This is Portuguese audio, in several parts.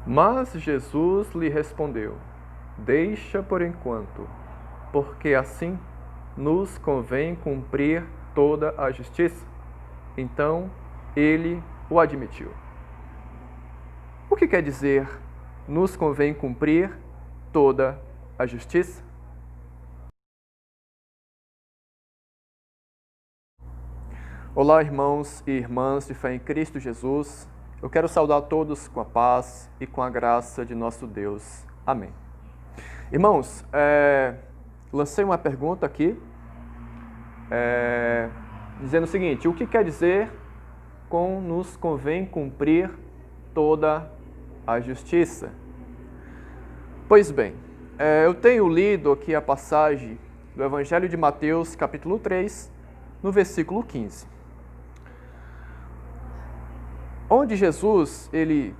Mas Jesus lhe respondeu: Deixa por enquanto, porque assim nos convém cumprir toda a justiça. Então ele o admitiu. O que quer dizer nos convém cumprir toda a justiça? Olá, irmãos e irmãs de fé em Cristo Jesus. Eu quero saudar todos com a paz e com a graça de nosso Deus. Amém. Irmãos, lancei uma pergunta aqui, dizendo o seguinte: o que quer dizer com nos convém cumprir toda a justiça? Pois bem, eu tenho lido aqui a passagem do Evangelho de Mateus, capítulo 3, no versículo 15. Onde Jesus, ele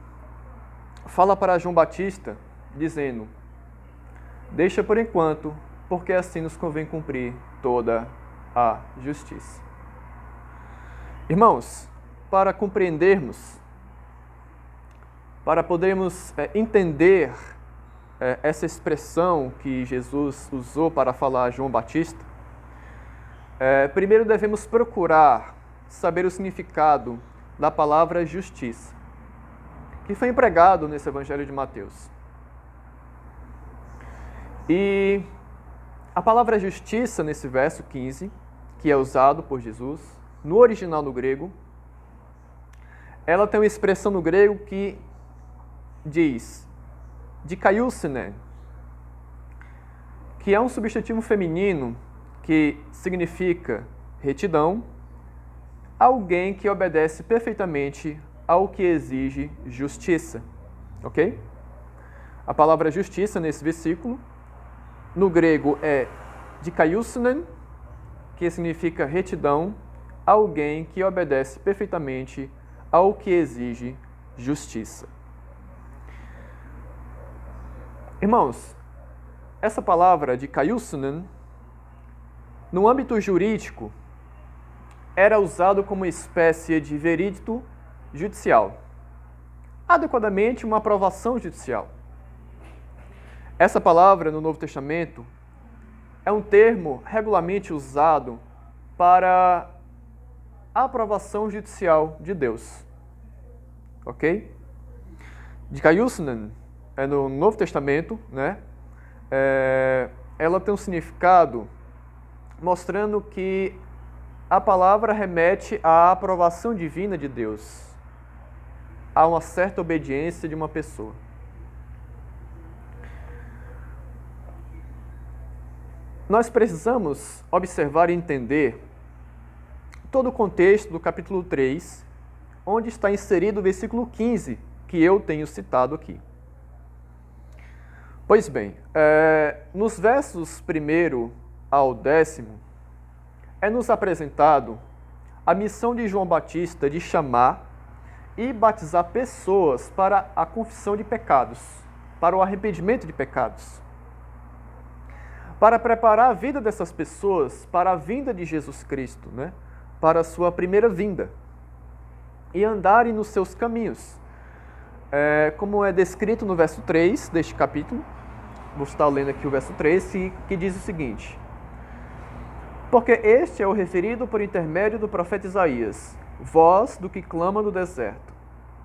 fala para João Batista, dizendo: Deixa por enquanto, porque assim nos convém cumprir toda a justiça. Irmãos, para compreendermos, para podermos entender essa expressão que Jesus usou para falar a João Batista, primeiro devemos procurar saber o significado da palavra justiça, que foi empregado nesse Evangelho de Mateus. E a palavra justiça, nesse verso 15, que é usado por Jesus, no original no grego, ela tem uma expressão no grego que diz dikaiosune, que é um substantivo feminino que significa retidão, alguém que obedece perfeitamente ao que exige justiça, ok? A palavra justiça nesse versículo, no grego é dikaiosune, que significa retidão, alguém que obedece perfeitamente ao que exige justiça. Irmãos, essa palavra dikaiosune, no âmbito jurídico, era usado como espécie de veredito judicial, adequadamente uma aprovação judicial. Essa palavra no Novo Testamento é um termo regularmente usado para a aprovação judicial de Deus, ok? Dikaiosune no Novo Testamento, né? Ela tem um significado mostrando que a palavra remete à aprovação divina de Deus, a uma certa obediência de uma pessoa. Nós precisamos observar e entender todo o contexto do capítulo 3, onde está inserido o versículo 15, que eu tenho citado aqui. Pois bem, nos versos 1 ao 10º, é nos apresentado a missão de João Batista de chamar e batizar pessoas para a confissão de pecados, para o arrependimento de pecados, para preparar a vida dessas pessoas para a vinda de Jesus Cristo, né? Para a sua primeira vinda, e andarem nos seus caminhos, como é descrito no verso 3 deste capítulo. Vou estar lendo aqui o verso 3, que diz o seguinte: Porque este é o referido por intermédio do profeta Isaías, voz do que clama no deserto,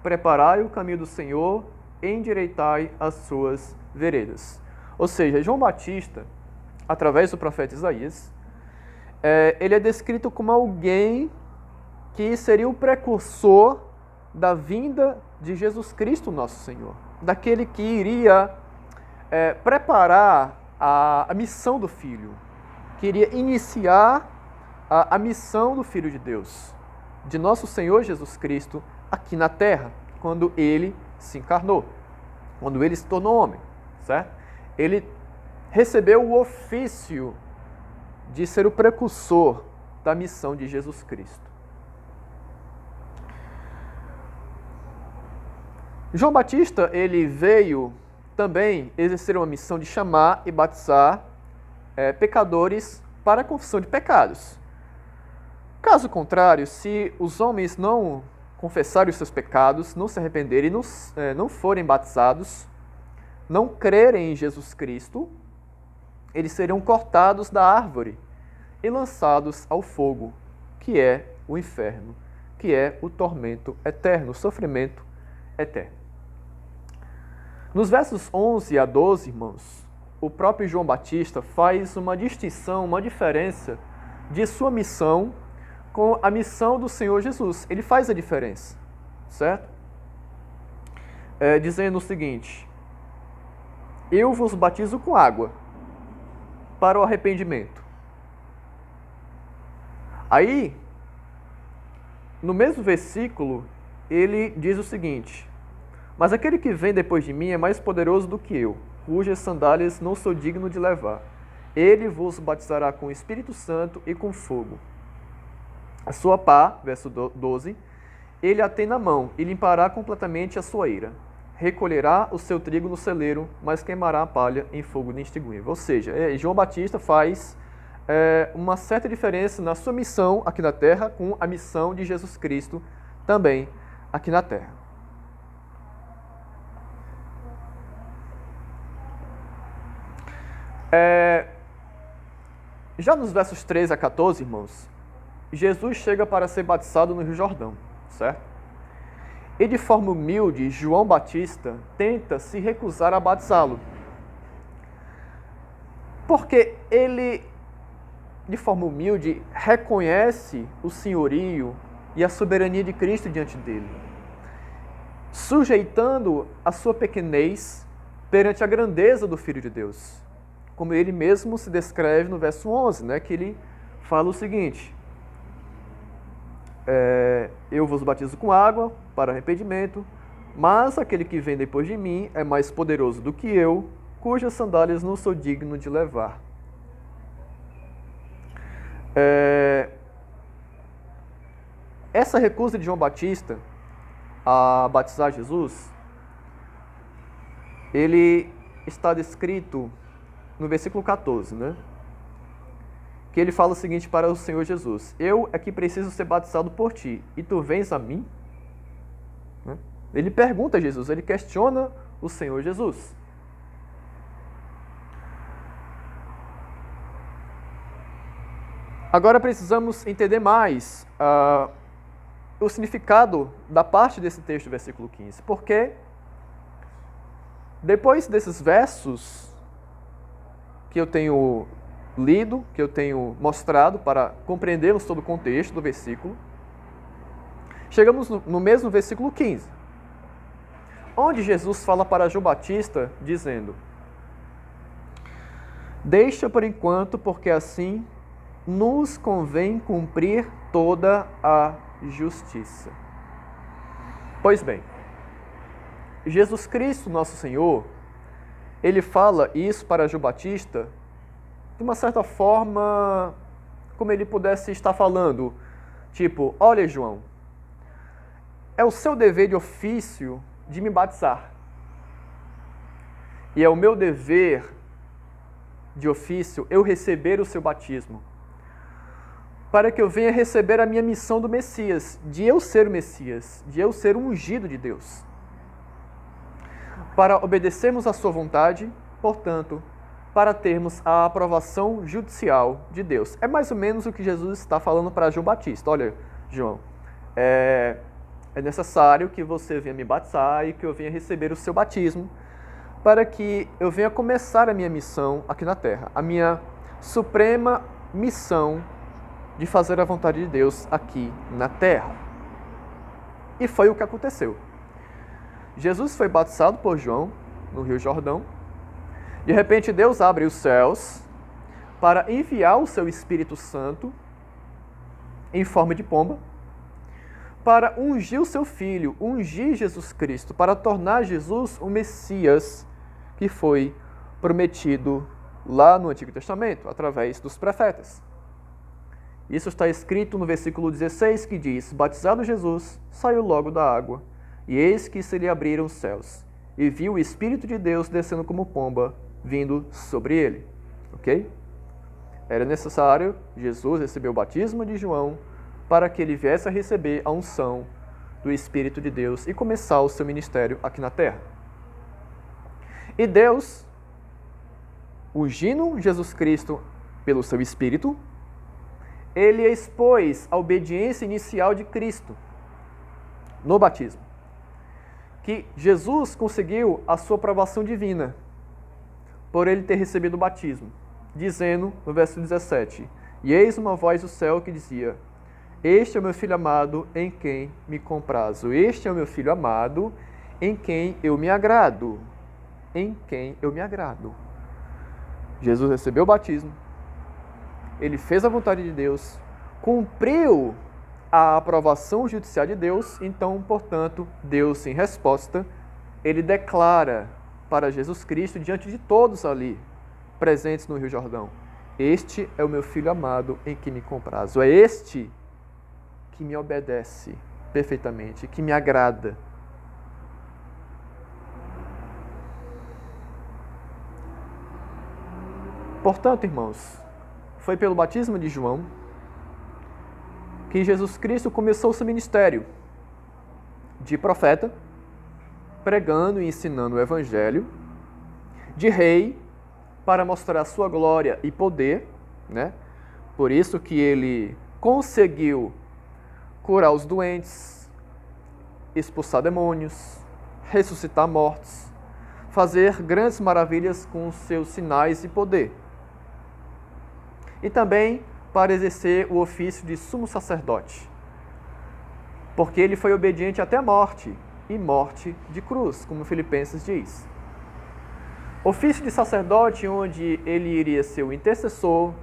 preparai o caminho do Senhor, endireitai as suas veredas. Ou seja, João Batista, através do profeta Isaías, ele é descrito como alguém que seria o precursor da vinda de Jesus Cristo, nosso Senhor, daquele que iria preparar a missão do Filho, que iria iniciar a missão do Filho de Deus, de nosso Senhor Jesus Cristo, aqui na terra, quando ele se encarnou, quando ele se tornou homem, certo? Ele recebeu o ofício de ser o precursor da missão de Jesus Cristo. João Batista, ele veio também exercer uma missão de chamar e batizar pecadores para a confissão de pecados. Caso contrário, se os homens não confessarem os seus pecados, não se arrependerem, não forem batizados, não crerem em Jesus Cristo, eles serão cortados da árvore e lançados ao fogo, que é o inferno, que é o tormento eterno, o sofrimento eterno. Nos versos 11 a 12, irmãos, o próprio João Batista faz uma distinção, uma diferença de sua missão com a missão do Senhor Jesus. Ele faz a diferença, certo? Dizendo o seguinte: eu vos batizo com água para o arrependimento. Aí, no mesmo versículo, ele diz o seguinte: mas aquele que vem depois de mim é mais poderoso do que eu, cujas sandálias não sou digno de levar. Ele vos batizará com o Espírito Santo e com fogo. A sua pá, verso 12, ele a tem na mão e limpará completamente a sua ira. Recolherá o seu trigo no celeiro, mas queimará a palha em fogo inextinguível. Ou seja, João Batista faz uma certa diferença na sua missão aqui na terra com a missão de Jesus Cristo também aqui na terra. Já nos versos 13 a 14, irmãos, Jesus chega para ser batizado no Rio Jordão, certo? E de forma humilde, João Batista tenta se recusar a batizá-lo. Porque ele, de forma humilde, reconhece o senhorio e a soberania de Cristo diante dele, sujeitando a sua pequenez perante a grandeza do Filho de Deus. Como ele mesmo se descreve no verso 11, né, que ele fala o seguinte: eu vos batizo com água para arrependimento, mas aquele que vem depois de mim é mais poderoso do que eu, cujas sandálias não sou digno de levar. Essa recusa de João Batista a batizar Jesus, ele está descrito no versículo 14, né? Que ele fala o seguinte para o Senhor Jesus: eu é que preciso ser batizado por ti, e tu vens a mim? Né? Ele pergunta a Jesus, ele questiona o Senhor Jesus. Agora precisamos entender mais o significado da parte desse texto, versículo 15, porque depois desses versos que eu tenho lido, que eu tenho mostrado para compreendermos todo o contexto do versículo, chegamos no mesmo versículo 15, onde Jesus fala para João Batista, dizendo: deixa por enquanto, porque assim nos convém cumprir toda a justiça. Pois bem, Jesus Cristo, nosso Senhor, ele fala isso para João Batista de uma certa forma, como ele pudesse estar falando, tipo: olha, João, é o seu dever de ofício de me batizar. E é o meu dever de ofício eu receber o seu batismo, para que eu venha receber a minha missão do Messias, de eu ser o Messias, de eu ser o ungido de Deus, para obedecermos à sua vontade, portanto, para termos a aprovação judicial de Deus. É mais ou menos o que Jesus está falando para João Batista. Olha, João, é necessário que você venha me batizar e que eu venha receber o seu batismo, para que eu venha começar a minha missão aqui na terra, a minha suprema missão de fazer a vontade de Deus aqui na terra. E foi o que aconteceu. Jesus foi batizado por João no Rio Jordão. De repente, Deus abre os céus para enviar o seu Espírito Santo em forma de pomba, para ungir o seu Filho, ungir Jesus Cristo, para tornar Jesus o Messias que foi prometido lá no Antigo Testamento, através dos profetas. Isso está escrito no versículo 16, que diz: batizado Jesus, saiu logo da água, e eis que se lhe abriram os céus, e viu o Espírito de Deus descendo como pomba, vindo sobre ele. Ok? Era necessário Jesus receber o batismo de João para que ele viesse a receber a unção do Espírito de Deus e começar o seu ministério aqui na terra. E Deus, ungindo Jesus Cristo pelo seu Espírito, ele expôs a obediência inicial de Cristo no batismo. Que Jesus conseguiu a sua aprovação divina por ele ter recebido o batismo, dizendo no verso 17: E eis uma voz do céu que dizia: Este é o meu filho amado, em quem me comprazo. Este é o meu filho amado, em quem eu me agrado. Em quem eu me agrado. Jesus recebeu o batismo, ele fez a vontade de Deus, cumpriu a aprovação judicial de Deus, então, portanto, Deus, em resposta, ele declara para Jesus Cristo, diante de todos ali, presentes no Rio Jordão: Este é o meu filho amado, em quem me comprazo. É este que me obedece perfeitamente, que me agrada. Portanto, irmãos, foi pelo batismo de João que Jesus Cristo começou o seu ministério de profeta, pregando e ensinando o Evangelho, de rei, para mostrar a sua glória e poder, né? Por isso que ele conseguiu curar os doentes, expulsar demônios, ressuscitar mortos, fazer grandes maravilhas com os seus sinais e poder. E também para exercer o ofício de sumo sacerdote, porque ele foi obediente até a morte, e morte de cruz, como Filipenses diz. Ofício de sacerdote, onde ele iria ser o intercessor,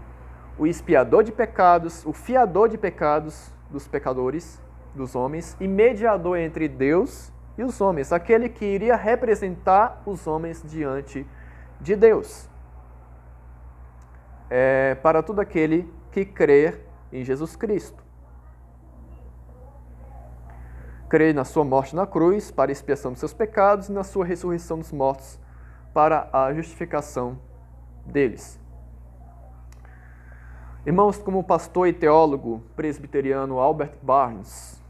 o expiador de pecados, o fiador de pecados dos pecadores, dos homens, e mediador entre Deus e os homens, aquele que iria representar os homens diante de Deus. Para todo aquele que crer em Jesus Cristo. Crer na sua morte na cruz para a expiação dos seus pecados e na sua ressurreição dos mortos para a justificação deles. Irmãos, como o pastor e teólogo presbiteriano Albert Barnes,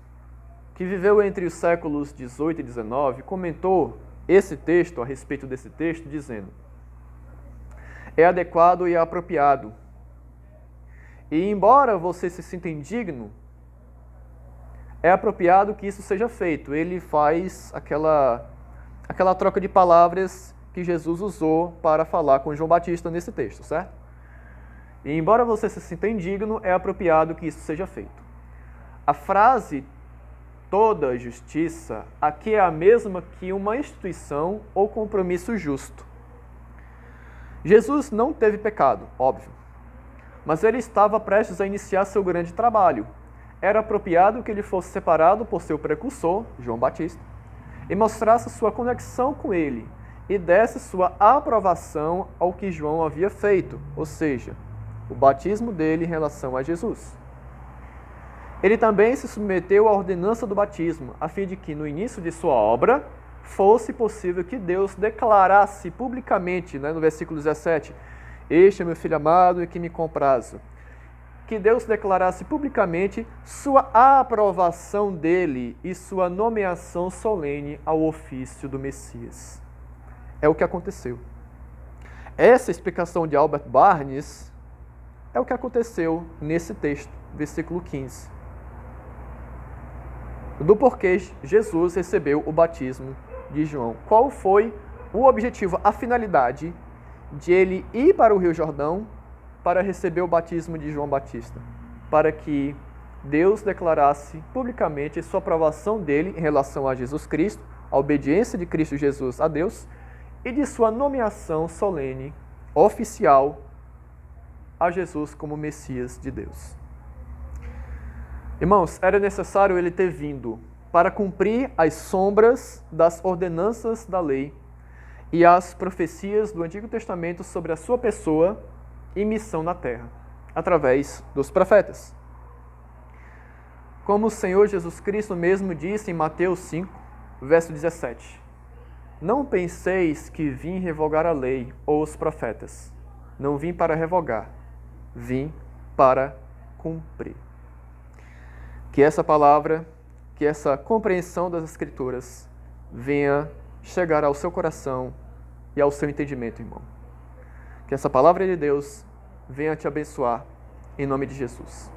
que viveu entre os séculos 18 e 19, comentou esse texto, a respeito desse texto, dizendo: é adequado e apropriado. E embora você se sinta indigno, é apropriado que isso seja feito. Ele faz aquela troca de palavras que Jesus usou para falar com João Batista nesse texto, certo? E embora você se sinta indigno, é apropriado que isso seja feito. A frase toda justiça aqui é a mesma que uma instituição ou compromisso justo. Jesus não teve pecado, óbvio, mas ele estava prestes a iniciar seu grande trabalho. Era apropriado que ele fosse separado por seu precursor, João Batista, e mostrasse sua conexão com ele e desse sua aprovação ao que João havia feito, ou seja, o batismo dele em relação a Jesus. Ele também se submeteu à ordenança do batismo, a fim de que, no início de sua obra, fosse possível que Deus declarasse publicamente, no versículo 17, este é meu filho amado e que me comprazo. Que Deus declarasse publicamente sua aprovação dele e sua nomeação solene ao ofício do Messias. É o que aconteceu. Essa explicação de Albert Barnes é o que aconteceu nesse texto, versículo 15. Do porquê Jesus recebeu o batismo de João. Qual foi o objetivo, a finalidade de ele ir para o Rio Jordão para receber o batismo de João Batista? Para que Deus declarasse publicamente sua aprovação dele em relação a Jesus Cristo, a obediência de Cristo Jesus a Deus e de sua nomeação solene, oficial, a Jesus como Messias de Deus. Irmãos, era necessário ele ter vindo para cumprir as sombras das ordenanças da lei e as profecias do Antigo Testamento sobre a sua pessoa e missão na terra, através dos profetas. Como o Senhor Jesus Cristo mesmo disse em Mateus 5, verso 17: Não penseis que vim revogar a lei ou os profetas. Não vim para revogar, vim para cumprir. Que essa palavra que essa compreensão das Escrituras venha chegar ao seu coração e ao seu entendimento, irmão. Que essa palavra de Deus venha te abençoar, em nome de Jesus.